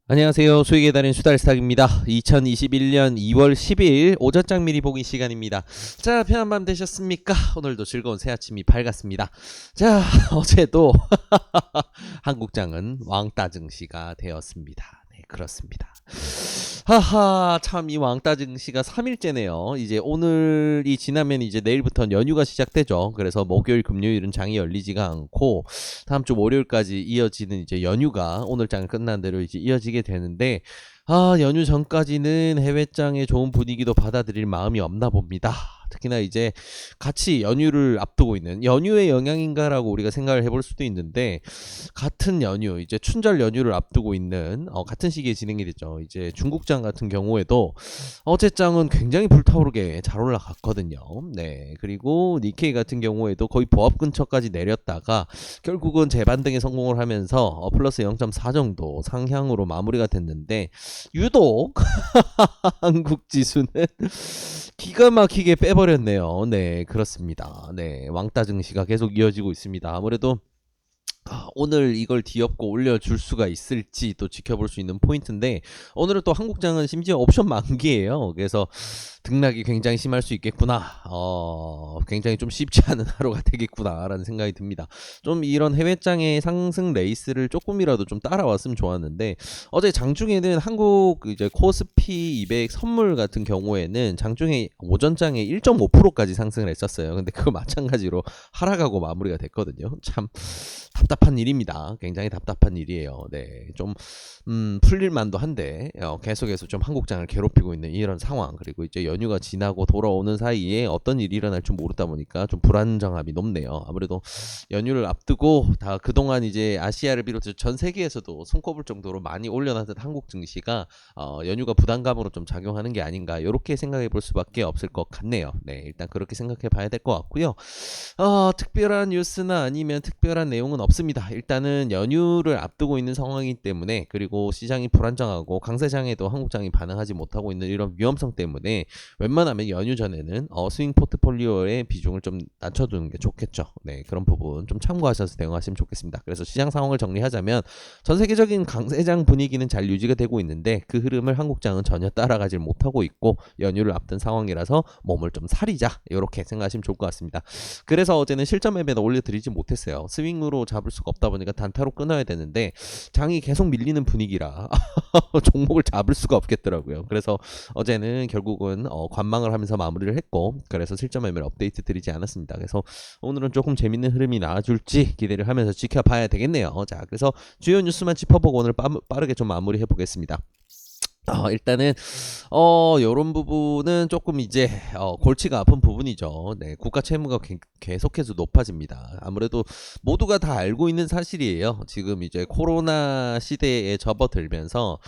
안녕하세요. 수익의 달인 수달스탁입니다. 2021년 2월 10일 오전장 미리 보기 시간입니다. 자, 편한 밤 되셨습니까? 오늘도 즐거운 새 아침이 밝았습니다. 자, 어제도 한국장은 왕따 증시가 되었습니다. 네, 그렇습니다. 하하, 참 이 왕따 증시가 3일째네요. 이제 오늘이 지나면 이제 내일부터는 연휴가 시작되죠. 그래서 목요일, 금요일은 장이 열리지가 않고 다음 주 월요일까지 이어지는 이제 연휴가 오늘 장 끝난 대로 이제 이어지게 되는데, 연휴 전까지는 해외장의 좋은 분위기도 받아들일 마음이 없나 봅니다. 특히나 이제 같이 연휴를 앞두고 있는 연휴의 영향인가라고 우리가 생각을 해볼 수도 있는데, 같은 연휴 이제 춘절 연휴를 앞두고 있는 같은 시기에 진행이 됐죠. 이제 중국장 같은 경우에도 어제장은 굉장히 불타오르게 잘 올라갔거든요. 네, 그리고 니케이 같은 경우에도 거의 보합 근처까지 내렸다가 결국은 재반등에 성공을 하면서 플러스 0.4 정도 상향으로 마무리가 됐는데, 유독 한국 지수는 기가 막히게 빼버렸네요. 네, 그렇습니다. 네, 왕따 증시가 계속 이어지고 있습니다. 아무래도 오늘 이걸 뒤엎고 올려줄 수가 있을지 또 지켜볼 수 있는 포인트인데, 오늘은 또 한국장은 심지어 옵션 만기예요. 그래서 등락이 굉장히 심할 수 있겠구나. 굉장히 좀 쉽지 않은 하루가 되겠구나라는 생각이 듭니다. 좀 이런 해외장의 상승 레이스를 조금이라도 좀 따라왔으면 좋았는데, 어제 장중에는 한국 이제 코스피 200 선물 같은 경우에는 장중에 오전장에 1.5%까지 상승을 했었어요. 근데 그거 마찬가지로 하락하고 마무리가 됐거든요. 참 답답한 일입니다. 굉장히 답답한 일이에요. 네, 좀 풀릴만도 한데 계속해서 좀 한국장을 괴롭히고 있는 이런 상황, 그리고 이제 연휴가 지나고 돌아오는 사이에 어떤 일이 일어날 줄 모르다 보니까 좀 불안정함이 높네요. 아무래도 연휴를 앞두고 다 그동안 이제 아시아를 비롯해서 전 세계에서도 손꼽을 정도로 많이 올려놨던 한국 증시가 연휴가 부담감으로 좀 작용하는 게 아닌가, 이렇게 생각해 볼 수밖에 없을 것 같네요. 네, 일단 그렇게 생각해 봐야 될 것 같고요. 특별한 뉴스나 아니면 특별한 내용은 없습니다. 일단은 연휴를 앞두고 있는 상황이기 때문에, 그리고 시장이 불안정하고 강세장에도 한국장이 반응하지 못하고 있는 이런 위험성 때문에 웬만하면 연휴 전에는 스윙 포트폴리오의 비중을 좀 낮춰두는 게 좋겠죠. 네, 그런 부분 좀 참고하셔서 대응하시면 좋겠습니다. 그래서 시장 상황을 정리하자면, 전 세계적인 강세장 분위기는 잘 유지가 되고 있는데 그 흐름을 한국장은 전혀 따라가질 못하고 있고, 연휴를 앞둔 상황이라서 몸을 좀 사리자, 이렇게 생각하시면 좋을 것 같습니다. 그래서 어제는 실전 맵에다 올려드리지 못했어요. 스윙으로 잡을 수가 없다 보니까 단타로 끊어야 되는데 장이 계속 밀리는 분위기라 종목을 잡을 수가 없겠더라고요. 그래서 어제는 결국은 관망을 하면서 마무리를 했고, 그래서 실전 맵을 업데이트 드리지 않았습니다. 그래서 오늘은 조금 재밌는 흐름이 나와줄지 기대를 하면서 지켜봐야 되겠네요. 자, 그래서 주요 뉴스만 짚어보고 오늘 빠르게 좀 마무리해 보겠습니다. 일단은 요런 부분은 조금 이제 골치가 아픈 부분이죠. 네, 국가 채무가 계속해서 높아집니다. 아무래도 모두가 다 알고 있는 사실이에요. 지금 이제 코로나 시대에 접어들면서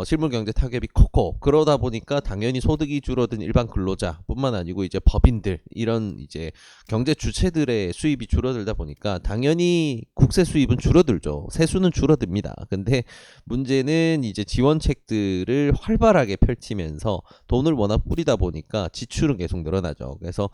실물 경제 타격이 컸고, 그러다 보니까 당연히 소득이 줄어든 일반 근로자뿐만 아니고 이제 법인들, 이런 이제 경제 주체들의 수입이 줄어들다 보니까 당연히 국세 수입은 줄어들죠. 세수는 줄어듭니다. 근데 문제는 이제 지원책들을 활발하게 펼치면서 돈을 워낙 뿌리다 보니까 지출은 계속 늘어나죠. 그래서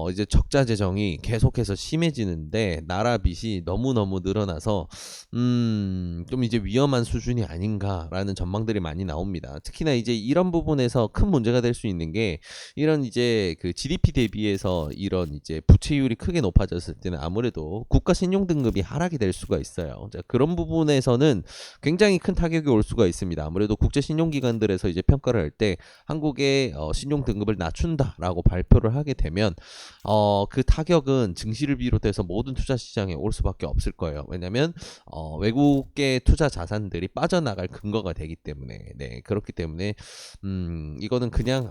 이제 적자 재정이 계속해서 심해지는데 나라 빚이 너무너무 늘어나서 좀 이제 위험한 수준이 아닌가라는 전망들이 많이 나옵니다. 특히나 이제 이런 부분에서 큰 문제가 될 수 있는 게, 이런 이제 그 GDP 대비해서 이런 이제 부채율이 크게 높아졌을 때는 아무래도 국가 신용 등급이 하락이 될 수가 있어요. 자, 그런 부분에서는 굉장히 큰 타격이 올 수가 있습니다. 아무래도 국제 신용기관들에서 이제 평가를 할 때 한국의 신용 등급을 낮춘다라고 발표를 하게 되면 그 타격은 증시를 비롯해서 모든 투자 시장에 올 수밖에 없을 거예요. 왜냐하면 외국계 투자 자산들이 빠져나갈 근거가 되기 때문에. 네, 그렇기 때문에 이거는 그냥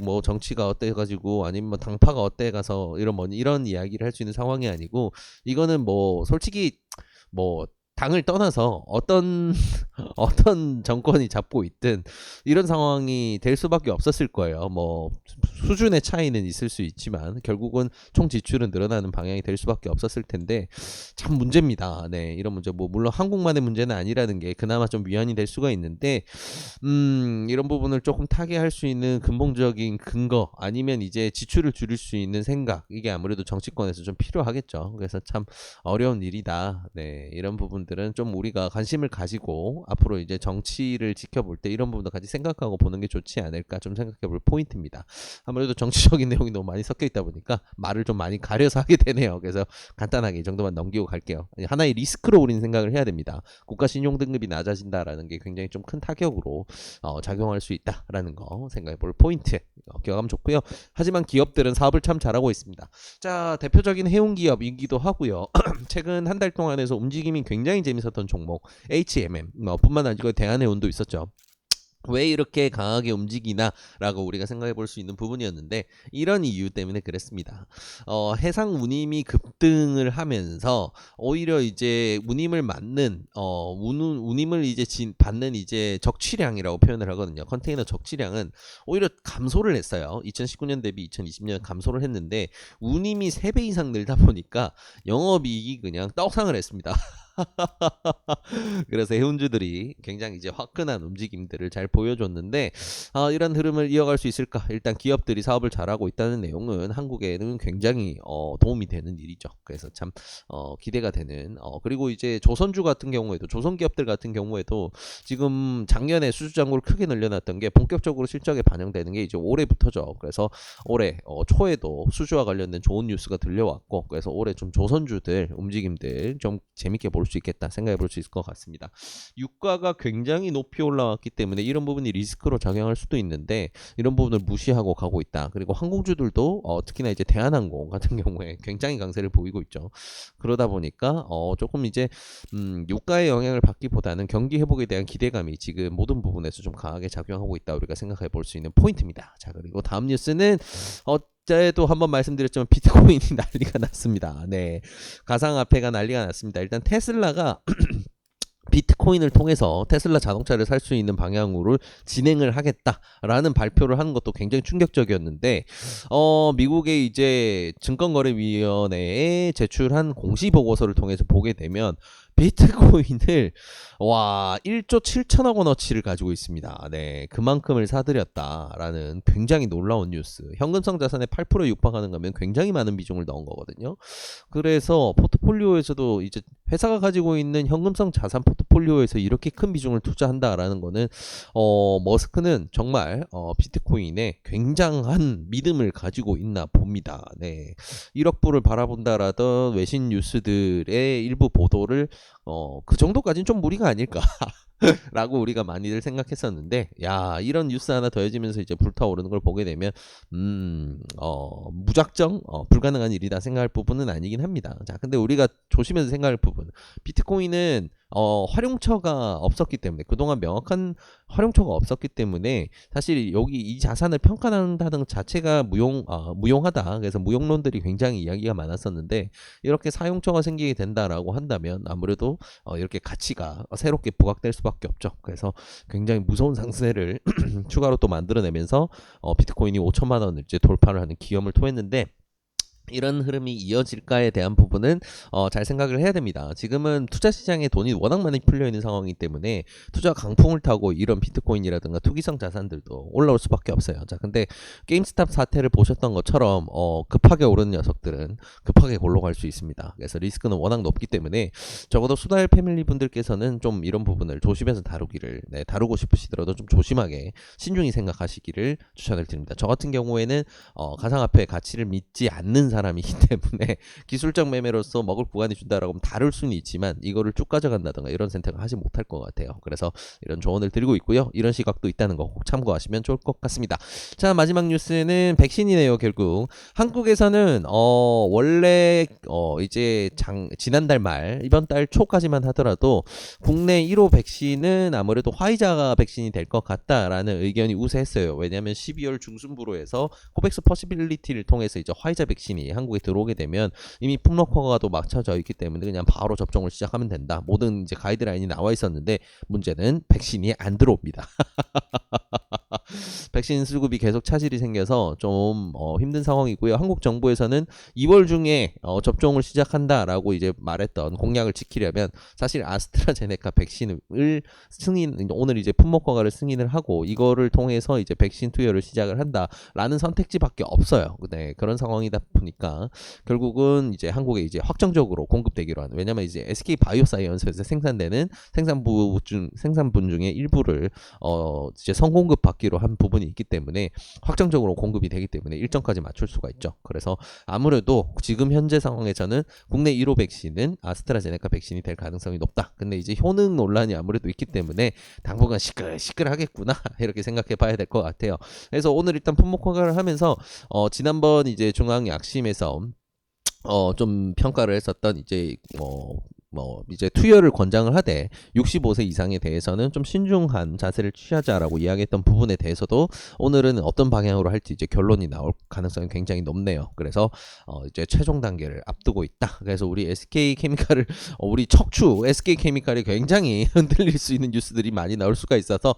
뭐 정치가 어때 가지고, 아니면 뭐 당파가 어때 가서 이런 이야기를 할 수 있는 상황이 아니고, 이거는 뭐 솔직히 뭐 당을 떠나서 어떤 어떤 정권이 잡고 있든 이런 상황이 될 수밖에 없었을 거예요. 뭐 수준의 차이는 있을 수 있지만 결국은 총 지출은 늘어나는 방향이 될 수밖에 없었을 텐데 참 문제입니다. 네, 이런 문제 뭐 물론 한국만의 문제는 아니라는 게 그나마 좀 위안이 될 수가 있는데 이런 부분을 조금 타개할 수 있는 근본적인 근거 아니면 이제 지출을 줄일 수 있는 생각 이게 아무래도 정치권에서 좀 필요하겠죠. 그래서 참 어려운 일이다. 네, 이런 부분들은 좀 우리가 관심을 가지고 앞으로 이제 정치를 지켜볼 때 이런 부분도 같이 생각하고 보는 게 좋지 않을까 좀 생각해볼 포인트입니다. 아무래도 정치적인 내용이 너무 많이 섞여 있다 보니까 말을 좀 많이 가려서 하게 되네요. 그래서 간단하게 이 정도만 넘기고 갈게요. 하나의 리스크로 우리는 생각을 해야 됩니다. 국가 신용 등급이 낮아진다라는 게 굉장히 좀 큰 타격으로 작용할 수 있다라는 거 생각해볼 포인트 기억하면 좋고요. 하지만 기업들은 사업을 참 잘하고 있습니다. 자, 대표적인 해운 기업이기도 하고요. 최근 한 달 동안에서 움직임이 굉장히 재밌었던 종목 HMM 뿐만 아니고 대한해운도 있었죠. 왜 이렇게 강하게 움직이나라고 우리가 생각해 볼 수 있는 부분이었는데 이런 이유 때문에 그랬습니다. 해상 운임이 급등을 하면서 오히려 이제 운임을 맞는 운임을 이제 받는 이제 적치량이라고 표현을 하거든요. 컨테이너 적치량은 오히려 감소를 했어요. 2019년 대비 2020년 감소를 했는데 운임이 3배 이상 늘다 보니까 영업이익이 그냥 떡상을 했습니다. 그래서 해운주들이 굉장히 이제 화끈한 움직임들을 잘 보여줬는데 이런 흐름을 이어갈 수 있을까? 일단 기업들이 사업을 잘하고 있다는 내용은 한국에는 굉장히 도움이 되는 일이죠. 그래서 참 기대가 되는 그리고 이제 조선주 같은 경우에도 조선기업들 같은 경우에도 지금 작년에 수주잔고를 크게 늘려놨던 게 본격적으로 실적에 반영되는 게 이제 올해부터죠. 그래서 올해 초에도 수주와 관련된 좋은 뉴스가 들려왔고 그래서 올해 좀 조선주들 움직임들 좀 재밌게 볼 수 있겠다 생각해 볼 수 있을 것 같습니다. 유가가 굉장히 높이 올라왔기 때문에 이런 부분이 리스크로 작용할 수도 있는데 이런 부분을 무시하고 가고 있다. 그리고 항공주들도 특히나 이제 대한항공 같은 경우에 굉장히 강세를 보이고 있죠. 그러다 보니까 조금 이제 유가의 영향을 받기보다는 경기 회복에 대한 기대감이 지금 모든 부분에서 좀 강하게 작용하고 있다 우리가 생각해 볼 수 있는 포인트입니다. 자, 그리고 다음 뉴스는 어제도 한번 말씀드렸지만 비트코인이 난리가 났습니다. 네, 가상화폐가 난리가 났습니다. 일단 테슬라가 비트코인을 통해서 테슬라 자동차를 살 수 있는 방향으로 진행을 하겠다라는 발표를 하는 것도 굉장히 충격적이었는데 미국의 이제 증권거래위원회에 제출한 공시 보고서를 통해서 보게 되면 비트코인을 1조 7천억 원어치를 가지고 있습니다. 네, 그만큼을 사들였다라는 굉장히 놀라운 뉴스. 현금성 자산의 8%에 육박하는 거면 굉장히 많은 비중을 넣은 거거든요. 그래서 포트폴리오에서도 이제 회사가 가지고 있는 현금성 자산 포트폴리오에서 이렇게 큰 비중을 투자한다라는 거는 머스크는 정말 비트코인에 굉장한 믿음을 가지고 있나 봅니다. 네, 1억 불을 바라본다라던 외신 뉴스들의 일부 보도를 그 정도까지는 좀 무리가 아닐까 라고 우리가 많이들 생각했었는데 이런 뉴스 하나 더해지면서 이제 불타오르는 걸 보게 되면 무작정 불가능한 일이다 생각할 부분은 아니긴 합니다. 자, 근데 우리가 조심해서 생각할 부분 비트코인은 활용처가 없었기 때문에 그동안 명확한 활용처가 없었기 때문에 사실 여기 이 자산을 평가한다는 자체가 무용하다. 그래서 무용론들이 굉장히 이야기가 많았었는데 이렇게 사용처가 생기게 된다라고 한다면 아무래도 이렇게 가치가 새롭게 부각될 수밖에 없죠. 그래서 굉장히 무서운 상승세를 추가로 또 만들어내면서 비트코인이 5천만 원을 이제 돌파를 하는 기염을 토했는데 이런 흐름이 이어질까에 대한 부분은 잘 생각을 해야 됩니다. 지금은 투자 시장에 돈이 워낙 많이 풀려 있는 상황이기 때문에 투자 강풍을 타고 이런 비트코인이라든가 투기성 자산들도 올라올 수밖에 없어요. 자, 근데 게임스탑 사태를 보셨던 것처럼 급하게 오르는 녀석들은 급하게 골로 갈 수 있습니다. 그래서 리스크는 워낙 높기 때문에 적어도 수달 패밀리 분들께서는 좀 이런 부분을 조심해서 다루고 싶으시더라도 좀 조심하게 신중히 생각하시기를 추천을 드립니다. 저 같은 경우에는 가상화폐의 가치를 믿지 않는 사람이기 때문에 기술적 매매로서 먹을 구간이 준다라고 하면 다룰 수는 있지만 이거를 쭉 가져간다든가 이런 선택을 하지 못할 것 같아요. 그래서 이런 조언을 드리고 있고요. 이런 시각도 있다는 거 꼭 참고하시면 좋을 것 같습니다. 자, 마지막 뉴스는 백신이네요. 결국 한국에서는 원래 이제 지난달 말 이번 달 초까지만 하더라도 국내 1호 백신은 아무래도 화이자 백신이 될 것 같다라는 의견이 우세했어요. 왜냐하면 12월 중순부로 해서 코백스 퍼시빌리티를 통해서 이제 화이자 백신이 한국에 들어오게 되면 이미 품목 허가도 막혀져 있기 때문에 그냥 바로 접종을 시작하면 된다. 모든 이제 가이드라인이 나와 있었는데 문제는 백신이 안 들어옵니다. 백신 수급이 계속 차질이 생겨서 좀 힘든 상황이고요. 한국 정부에서는 2월 중에 접종을 시작한다라고 이제 말했던 공약을 지키려면 사실 아스트라제네카 백신을 오늘 이제 품목 허가를 승인을 하고 이거를 통해서 이제 백신 투여를 시작을 한다라는 선택지밖에 없어요. 네, 그런 상황이다 보니까 결국은 이제 한국에 이제 확정적으로 공급되기로 하는, 왜냐면 이제 SK 바이오사이언스에서 생산되는 생산분 중에 일부를 이제 선공급 받기로 한 부분이 있기 때문에 확정적으로 공급이 되기 때문에 일정까지 맞출 수가 있죠. 그래서 아무래도 지금 현재 상황에서는 국내 1호 백신은 아스트라제네카 백신이 될 가능성이 높다. 근데 이제 효능 논란이 아무래도 있기 때문에 당분간 시끌시끌하겠구나 이렇게 생각해 봐야 될 것 같아요. 그래서 오늘 일단 품목 허가를 하면서 지난번 이제 중앙약심에서 좀 평가를 했었던 이제 이제 투여를 권장을 하되 65세 이상에 대해서는 좀 신중한 자세를 취하자라고 이야기했던 부분에 대해서도 오늘은 어떤 방향으로 할지 이제 결론이 나올 가능성이 굉장히 높네요. 그래서 이제 최종 단계를 앞두고 있다. 그래서 우리 SK케미칼을 우리 척추 SK케미칼이 굉장히 흔들릴 수 있는 뉴스들이 많이 나올 수가 있어서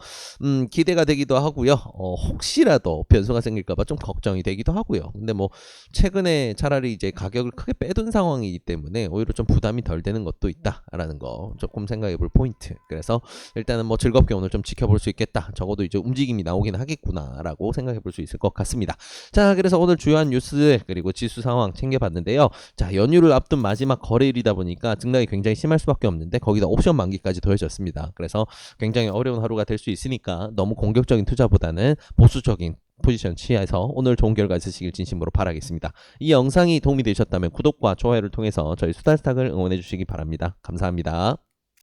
기대가 되기도 하고요. 혹시라도 변수가 생길까봐 좀 걱정이 되기도 하고요. 근데 뭐 최근에 차라리 이제 가격을 크게 빼둔 상황이기 때문에 오히려 좀 부담이 덜 되는 것도 있다라는 거 조금 생각해볼 포인트. 그래서 일단은 뭐 즐겁게 오늘 좀 지켜볼 수 있겠다. 적어도 이제 움직임이 나오긴 하겠구나라고 생각해볼 수 있을 것 같습니다. 자, 그래서 오늘 주요한 뉴스 그리고 지수 상황 챙겨봤는데요. 자, 연휴를 앞둔 마지막 거래일이다 보니까 등락이 굉장히 심할 수밖에 없는데 거기다 옵션 만기까지 더해졌습니다. 그래서 굉장히 어려운 하루가 될 수 있으니까 너무 공격적인 투자보다는 보수적인 포지션 취해서 오늘 좋은 결과 있으시길 진심으로 바라겠습니다. 이 영상이 도움이 되셨다면 구독과 좋아요를 통해서 저희 수달스탁을 응원해 주시기 바랍니다. 감사합니다.